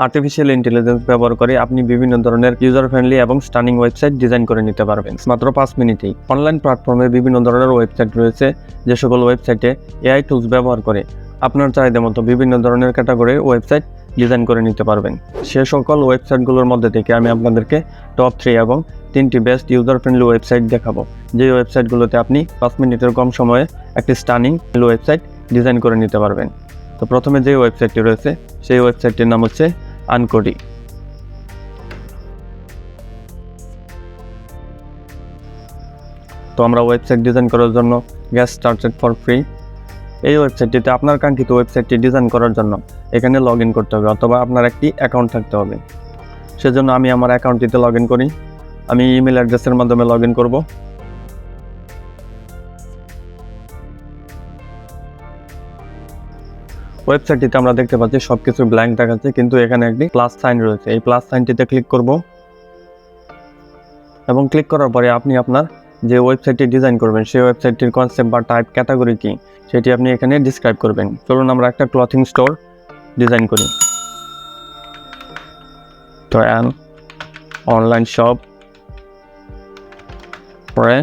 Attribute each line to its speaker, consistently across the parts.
Speaker 1: Artificial intelligence ব্যবহার করে আপনি বিভিন্ন ধরনের ইউজার ফ্রেন্ডলি এবং স্টানিং ওয়েবসাইট ডিজাইন করে নিতে পারবেন মাত্র 5 মিনিটেই। অনলাইন প্ল্যাটফর্মে বিভিন্ন ধরনের ওয়েবসাইট রয়েছে, যে সকল ওয়েবসাইটে এআই টুলস ব্যবহার করে আপনার চাহিদা মতো বিভিন্ন ধরনের ক্যাটাগরির ওয়েবসাইট ডিজাইন করে নিতে পারবেন। সে সকল ওয়েবসাইটগুলোর মধ্যে থেকে আমি আপনাদেরকে টপ 3 এবং 3টি বেস্ট ইউজার ফ্রেন্ডলি ওয়েবসাইট দেখাবো, যে ওয়েবসাইটগুলোতে আপনি 5 মিনিটের কম সময়ে একটি স্টানিং ওয়েবসাইট ডিজাইন করে নিতে পারবেন। তো প্রথমে যে ওয়েবসাইটটি রয়েছে সেই ওয়েবসাইটটির নাম হচ্ছে আনকোডি। তো আমরা ওয়েবসাইট ডিজাইন করার জন্য গেট স্টার্টেড ফর ফ্রি এই ওয়েবসাইটটিতে আপনার কাঙ্ক্ষিত ওয়েবসাইটটি ডিজাইন করার জন্য এখানে লগ ইন করতে হবে অথবা আপনার একটি অ্যাকাউন্ট থাকতে হবে। সেজন্য আমি আমার অ্যাকাউন্টটিতে লগ ইন করি। আমি ইমেল অ্যাড্রেসের মাধ্যমে লগ ইন করব। ওয়েবসাইটটিতে আমরা দেখতে পাচ্ছি সবকিছু ব্ল্যাঙ্ক দেখাচ্ছে, কিন্তু এখানে একটি প্লাস সাইন রয়েছে। এই প্লাস সাইনটিতে ক্লিক করব এবং ক্লিক করার পরে আপনি আপনার যে ওয়েবসাইটটি ডিজাইন করবেন সেই ওয়েবসাইটটির কনসেপ্ট বা টাইপ ক্যাটাগরি কি সেটি আপনি এখানে ডিসক্রাইব করবেন। চলুন আমরা একটা ক্লথিং স্টোর ডিজাইন করি। তো অ্যান অনলাইন শপ পরে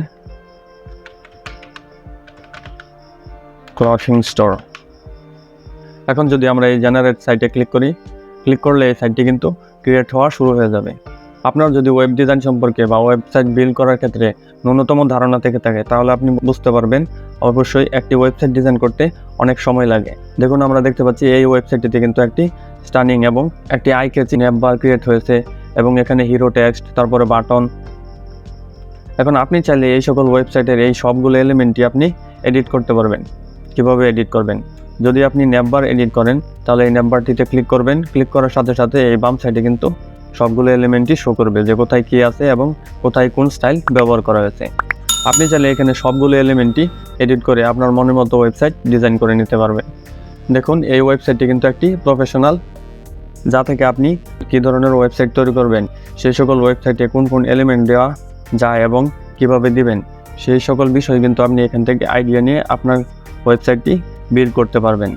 Speaker 1: ক্লথিং স্টোর। এখন যদি আমরা এই জেনারেট সাইটে ক্লিক করি, ক্লিক করলে এই সাইটটি কিন্তু ক্রিয়েট হওয়া শুরু হয়ে যাবে। আপনার যদি ওয়েব ডিজাইন সম্পর্কে বা ওয়েবসাইট বিল্ড করার ক্ষেত্রে ন্যূনতম ধারণা থেকে থাকে তাহলে আপনি বুঝতে পারবেন অবশ্যই একটি ওয়েবসাইট ডিজাইন করতে অনেক সময় লাগে। দেখুন আমরা দেখতে পাচ্ছি এই ওয়েবসাইটটিতে কিন্তু একটি স্টানিং এবং একটি আই ক্যাচিং অ্যাপ বার ক্রিয়েট হয়েছে এবং এখানে হিরো টেক্সট, তারপরে বাটন। এখন আপনি চাইলে এই সকল ওয়েবসাইটের এই সবগুলো এলিমেন্টই আপনি এডিট করতে পারবেন। কিভাবে এডিট করবেন? যদি আপনি নেমবার এডিট করেন তাহলে এই নেমবারটিতে ক্লিক করবেন। ক্লিক করার সাথে সাথে এই বাম সাইডে কিন্তু সবগুলো এলিমেন্টই শো করবে যে কোথায় কী আছে এবং কোথায় কোন স্টাইল ব্যবহার করা হয়েছে। আপনি চাইলে এখানে সবগুলো এলিমেন্টই এডিট করে আপনার মনের মতো ওয়েবসাইট ডিজাইন করে নিতে পারবেন। দেখুন এই ওয়েবসাইটটি কিন্তু একটি প্রফেশনাল, যা থেকে আপনি কী ধরনের ওয়েবসাইট তৈরি করবেন, সেই সকল ওয়েবসাইটে কোন কোন এলিমেন্ট দেওয়া যায় এবং কিভাবে দিবেন সেই সকল বিষয় কিন্তু আপনি এখান থেকে আইডিয়া নিয়ে আপনার ওয়েবসাইটটি বিল্ড করতে পারবেন।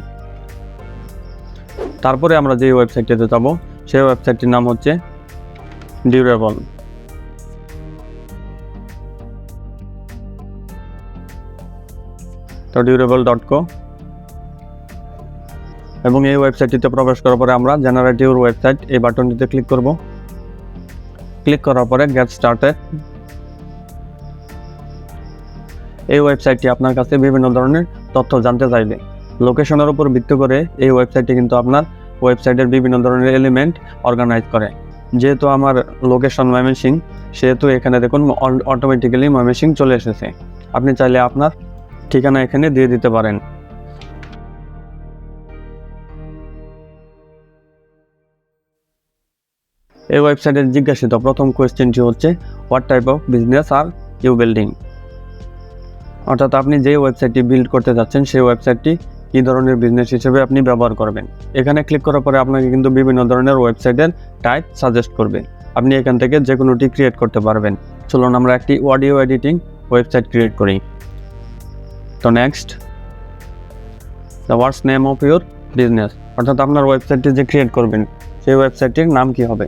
Speaker 1: তারপরে আমরা যে ওয়েবসাইটটিতে যাব সেই ওয়েবসাইটটির নাম হচ্ছে ডিউরেবল। তো durable.co এবং এই ওয়েবসাইটটিতে প্রবেশ করার পরে আমরা জেনারেট ইউর ওয়েবসাইট এই বাটনটিতে ক্লিক করব। ক্লিক করার পরে গেট স্টার্টেড। এই ওয়েবসাইটটি আপনার কাছে বিভিন্ন ধরনের তথ্য জানতে চাইবে। লোকেশনের উপর ভিত্তি করে এই ওয়েবসাইটটি কিন্তু আপনার ওয়েবসাইটের বিভিন্ন ধরনের এলিমেন্ট অর্গানাইজ করে। যেহেতু আমার লোকেশন ময়মনসিংহ, সেহেতু এখানে দেখুন অটোমেটিক্যালি ময়মনসিংহ চলে এসেছে। আপনি চাইলে আপনার ঠিকানা এখানে দিয়ে দিতে পারেন। এই ওয়েবসাইটের জিজ্ঞাসিত প্রথম কোয়েশ্চেনটি হচ্ছে what type of business are you building, অর্থাৎ আপনি যে ওয়েবসাইটটি বিল্ড করতে যাচ্ছেন সেই ওয়েবসাইটটি কী ধরনের বিজনেস হিসেবে আপনি ব্যবহার করবেন। এখানে ক্লিক করার পরে আপনাকে কিন্তু বিভিন্ন ধরনের ওয়েবসাইটের টাইপ সাজেস্ট করবে। আপনি এখান থেকে যে কোনোটি ক্রিয়েট করতে পারবেন। চলুন আমরা একটি অডিও এডিটিং ওয়েবসাইট ক্রিয়েট করি। তো next, the what's name of your business, অর্থাৎ আপনার ওয়েবসাইটটি যে ক্রিয়েট করবেন সেই ওয়েবসাইটটির নাম কি হবে।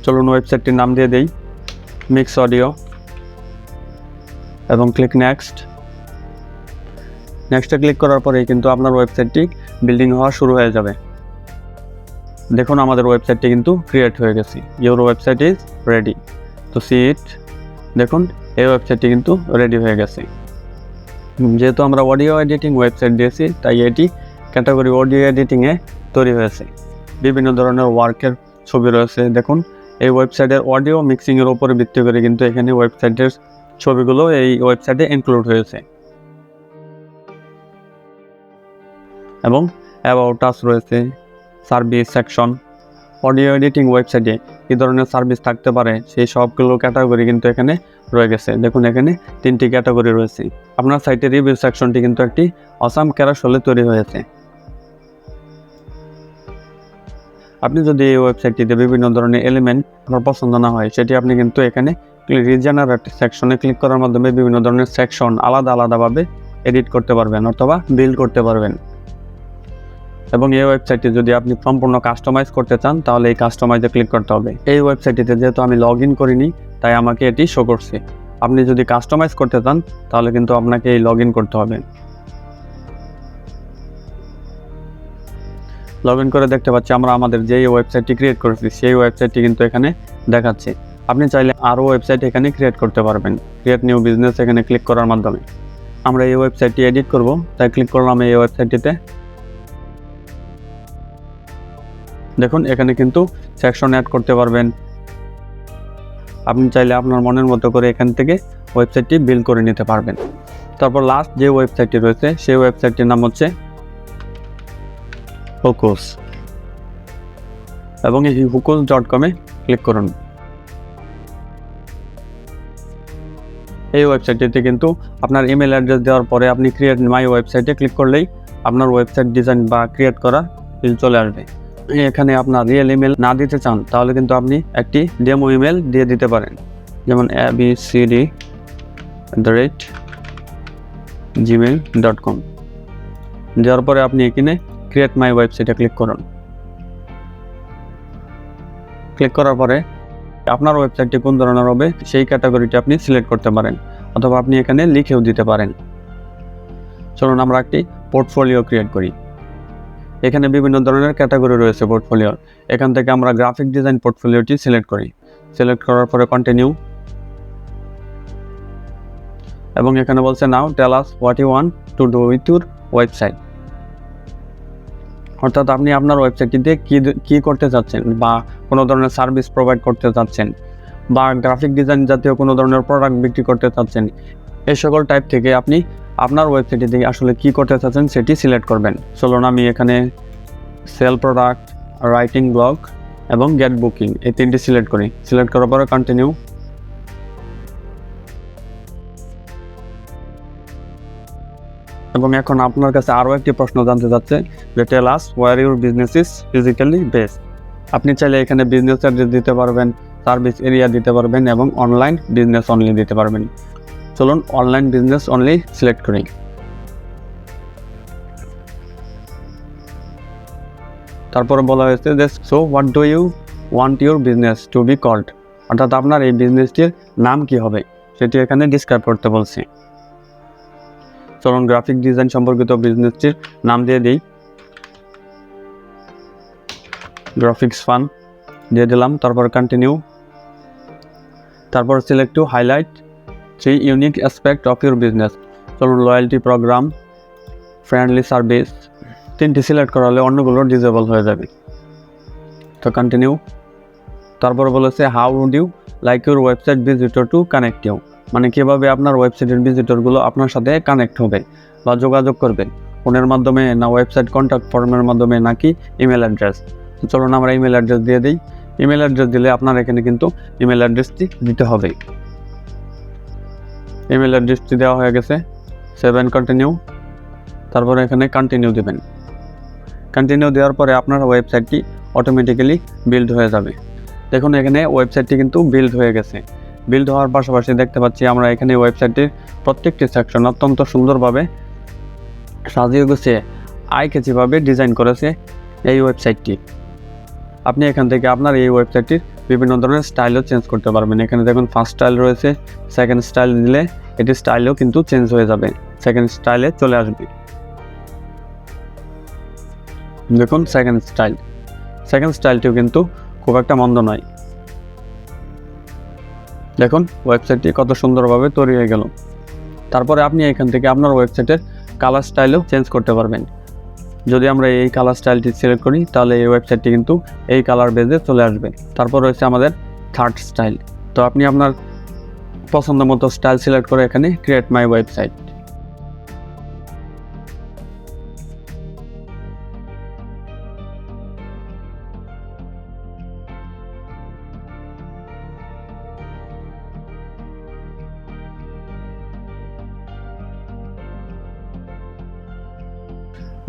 Speaker 1: চলুন ওয়েবসাইটটির নাম দিয়ে দেই মিক্স অডিও এবং ক্লিক নেক্সট। নেক্সটে ক্লিক করার পরেই কিন্তু আপনার ওয়েবসাইটটি বিল্ডিং হওয়া শুরু হয়ে যাবে। দেখুন আমাদের ওয়েবসাইটটি কিন্তু ক্রিয়েট হয়ে গেছে। Your website is ready to see it. দেখুন এই ওয়েবসাইটটি কিন্তু রেডি হয়ে গেছে। যেহেতু আমরা অডিও এডিটিং ওয়েবসাইট দিয়েছি তাই এটি ক্যাটাগরি অডিও এডিটিংয়ে তৈরি হয়েছে। বিভিন্ন ধরনের ওয়ার্কের ছবি রয়েছে। দেখুন এই ওয়েবসাইটের অডিও মিক্সিংয়ের উপরে ভিত্তি করে কিন্তু এখানে ওয়েবসাইটের ছবিগুলো এই ওয়েবসাইটে ইনক্লুড হয়েছে এবং অ্যাবাউট আস রয়েছে, সার্ভিস সেকশন। অডিও এডিটিং ওয়েবসাইটে কী ধরনের সার্ভিস থাকতে পারে সেই সবগুলো ক্যাটাগরি কিন্তু এখানে রয়ে গেছে। দেখুন এখানে 3টি ক্যাটাগরি রয়েছে। আপনার সাইটের রিভিউ সেকশনটি কিন্তু একটি অসাম ক্যারাসলে তৈরি হয়েছে। আপনি যদি এই ওয়েবসাইটটিতে বিভিন্ন ধরনের এলিমেন্ট আপনার পছন্দ না হয় সেটি আপনি কিন্তু এখানে রিজেনারেট সেকশনে ক্লিক করার মাধ্যমে বিভিন্ন ধরনের সেকশন আলাদাভাবে এডিট করতে পারবেন অথবা বিল্ড করতে পারবেন। এবং এই ওয়েবসাইটটি যদি আপনি সম্পূর্ণ কাস্টমাইজ করতে চান তাহলে এই কাস্টমাইজে ক্লিক করতে হবে। এই ওয়েবসাইটটিতে যেহেতু আমি লগ ইন করিনি তাই আমাকে এটি শো করছে। আপনি যদি কাস্টমাইজ করতে চান তাহলে কিন্তু আপনাকে এই লগ ইন করতে হবে। লগ ইন করে দেখতে পাচ্ছি আমরা আমাদের যেই ওয়েবসাইটটি ক্রিয়েট করেছি সেই ওয়েবসাইটটি কিন্তু এখানে দেখাচ্ছে। আপনি চাইলে আরও ওয়েবসাইট এখানে ক্রিয়েট করতে পারবেন। ক্রিয়েট নিউ বিজনেস এখানে ক্লিক করার মাধ্যমে আমরা এই ওয়েবসাইটটি এডিট করব, তাই ক্লিক করলাম এই ওয়েবসাইটটিতে। দেখুন এখানে কিন্তু সেকশন অ্যাড করতে পারবেন। আপনি চাইলে আপনার মনের মতো করে এখান থেকে ওয়েবসাইটটি বিল্ড করে নিতে পারবেন। তারপর লাস্ট যে ওয়েবসাইটটি রয়েছে সেই ওয়েবসাইটটির নাম হচ্ছে হুকোস এবং এই হুকোস.com-এ ক্লিক করুন। এই ওয়েবসাইটটিতে কিন্তু আপনার ইমেল অ্যাড্রেস দেওয়ার পরে আপনি ক্রিয়েট মাই ওয়েবসাইটে ক্লিক করলেই আপনার ওয়েবসাইট ডিজাইন বা ক্রিয়েট করা চলে আসবে। এখানে আপনার রিয়েল ইমেল না দিতে চান তাহলে কিন্তু আপনি একটি ডেমো ইমেল দিয়ে দিতে পারেন, যেমন abcd@gmail.com। দেওয়ার পরে আপনি এখানে ক্রিয়েট মাই ওয়েবসাইটে ক্লিক করুন। ক্লিক করার পরে আপনার ওয়েবসাইটটি কোন ধরনের হবে সেই ক্যাটাগরিটি আপনি সিলেক্ট করতে পারেন, অথবা আপনি এখানে লিখেও দিতে পারেন। চলুন আমরা একটি পোর্টফোলিও ক্রিয়েট করি। এখানে বিভিন্ন ধরনের ক্যাটাগরি রয়েছে পোর্টফোলিওর। এখান থেকে আমরা গ্রাফিক ডিজাইন পোর্টফোলিওটি সিলেক্ট করি। সিলেক্ট করার পরে কন্টিনিউ, এবং এখানে বলছে now tell us what you want to do with your website. অর্থাৎ আপনি আপনার ওয়েবসাইটটিতে কি করতে চাচ্ছেন, বা কোনো ধরনের সার্ভিস প্রোভাইড করতে চাচ্ছেন, বা গ্রাফিক ডিজাইন জাতীয় কোনো ধরনের প্রোডাক্ট বিক্রি করতে চাচ্ছেন, এই সকল টাইপ থেকে আপনি আপনার ওয়েবসাইটে আসলে কি করতে চাচ্ছেন সেটি সিলেক্ট করবেন। চলুন আমি এখানে সেল প্রোডাক্ট, রাইটিং ব্লগ এবং গেট বুকিং এই তিনটি সিলেক্ট করি। সিলেক্ট করার পরে কন্টিনিউ। এবং এখন আপনার কাছে আরও একটি প্রশ্ন জানতে চাচ্ছে যে tell us where your business is physically based. আপনি চাইলে এখানে বিজনেস অ্যাড্রেস দিতে পারবেন, সার্ভিস এরিয়া দিতে পারবেন এবং অনলাইন বিজনেস অনলি দিতে পারবেন। চলুন অনলাইন বিজনেস অনলি সিলেক্ট করি। তারপরে বলা হয়েছে যে so what do you want your business to be called, অর্থাৎ আপনার এই বিজনেসটির নাম কি হবে সেটি এখানে ডিসক্রাইব করতে বলছি। চলুন গ্রাফিক ডিজাইন সম্পর্কিত বিজনেসটির নাম দিয়ে দিই, গ্রাফিক্স ফান দিয়ে দিলাম। তারপর কন্টিনিউ। তারপর select to highlight 3 unique aspect of your business. চলুন লয়্যালটি প্রোগ্রাম, ফ্রেন্ডলি সার্ভিস, তিনটি সিলেক্ট করা হলে অন্যগুলো ডিসেবল হয়ে যাবে। তো কন্টিনিউ। তারপর বলেছে how would you like your website visitor to connect you, মানে কীভাবে আপনার ওয়েবসাইটের ভিজিটরগুলো আপনার সাথে কানেক্ট হবে বা যোগাযোগ করবে, ফোনের মাধ্যমে না ওয়েবসাইট কন্ট্যাক্ট ফর্মের মাধ্যমে নাকি ইমেল অ্যাড্রেস। তো চলুন আমরা ইমেল অ্যাড্রেস দিয়ে দিই। ইমেল অ্যাড্রেস দিলে আপনার এখানে কিন্তু ইমেল অ্যাড্রেসটি দিতে হবে। ইমেল অ্যাড্রেসটি দেওয়া হয়ে গেছে। 7 কন্টিনিউ। তারপরে এখানে কন্টিনিউ দেবেন। কন্টিনিউ দেওয়ার পরে আপনার ওয়েবসাইটটি অটোমেটিক্যালি বিল্ড হয়ে যাবে। দেখুন এখানে ওয়েবসাইটটি কিন্তু বিল্ড হয়ে গেছে। বিল্ড হওয়ার পাশাপাশি দেখতে পাচ্ছি আমরা এখানে ওয়েবসাইটটির প্রত্যেকটি সেকশন অত্যন্ত সুন্দরভাবে সাজিয়ে গুছিয়ে আই-ক্যাচিভাবে ডিজাইন করেছে এই ওয়েবসাইটটি। আপনি এখান থেকে আপনার এই ওয়েবসাইটটির বিভিন্ন ধরনের স্টাইলও চেঞ্জ করতে পারবেন। এখানে দেখুন ফার্স্ট স্টাইল রয়েছে, সেকেন্ড স্টাইল দিলে এটি স্টাইলও কিন্তু চেঞ্জ হয়ে যাবে, সেকেন্ড স্টাইলে চলে আসবে। দেখুন সেকেন্ড স্টাইলটিও কিন্তু খুব একটা মন্দ নয়। দেখুন ওয়েবসাইটটি কত সুন্দরভাবে তৈরি হয়ে গেল। তারপরে আপনি এখান থেকে আপনার ওয়েবসাইটের কালার স্টাইলও চেঞ্জ করতে পারবেন। যদি আমরা এই কালার স্টাইলটি সিলেক্ট করি তাহলে এই ওয়েবসাইটটি কিন্তু এই কালার বেজে চলে আসবে। তারপর রয়েছে আমাদের থার্ড স্টাইল। তো আপনি আপনার পছন্দ মতো স্টাইল সিলেক্ট করে এখানে ক্রিয়েট মাই ওয়েবসাইট।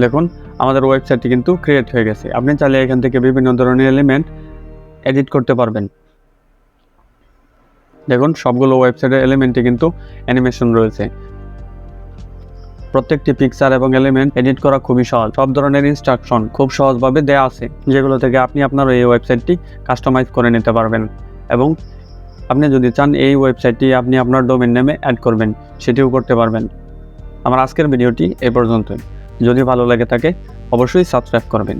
Speaker 1: দেখুন আমাদের ওয়েবসাইটটি কিন্তু ক্রিয়েট হয়ে গেছে। আপনি চাইলে এখান থেকে বিভিন্ন ধরনের এলিমেন্ট এডিট করতে পারবেন। দেখুন সবগুলো ওয়েবসাইটের এলিমেন্টে কিন্তু অ্যানিমেশন রয়েছে। প্রত্যেকটি পিকচার এবং এলিমেন্ট এডিট করা খুবই সহজ। সব ধরনের ইনস্ট্রাকশন খুব সহজভাবে দেওয়া আছে, যেগুলো থেকে আপনি আপনার এই ওয়েবসাইটটি কাস্টমাইজ করে নিতে পারবেন। এবং আপনি যদি চান এই ওয়েবসাইটটি আপনি আপনার ডোমেইন নেমে অ্যাড করবেন, সেটিও করতে পারবেন। আমার আজকের ভিডিওটি এ পর্যন্তই। যদি ভালো লেগে থাকে অবশ্যই সাবস্ক্রাইব করবেন।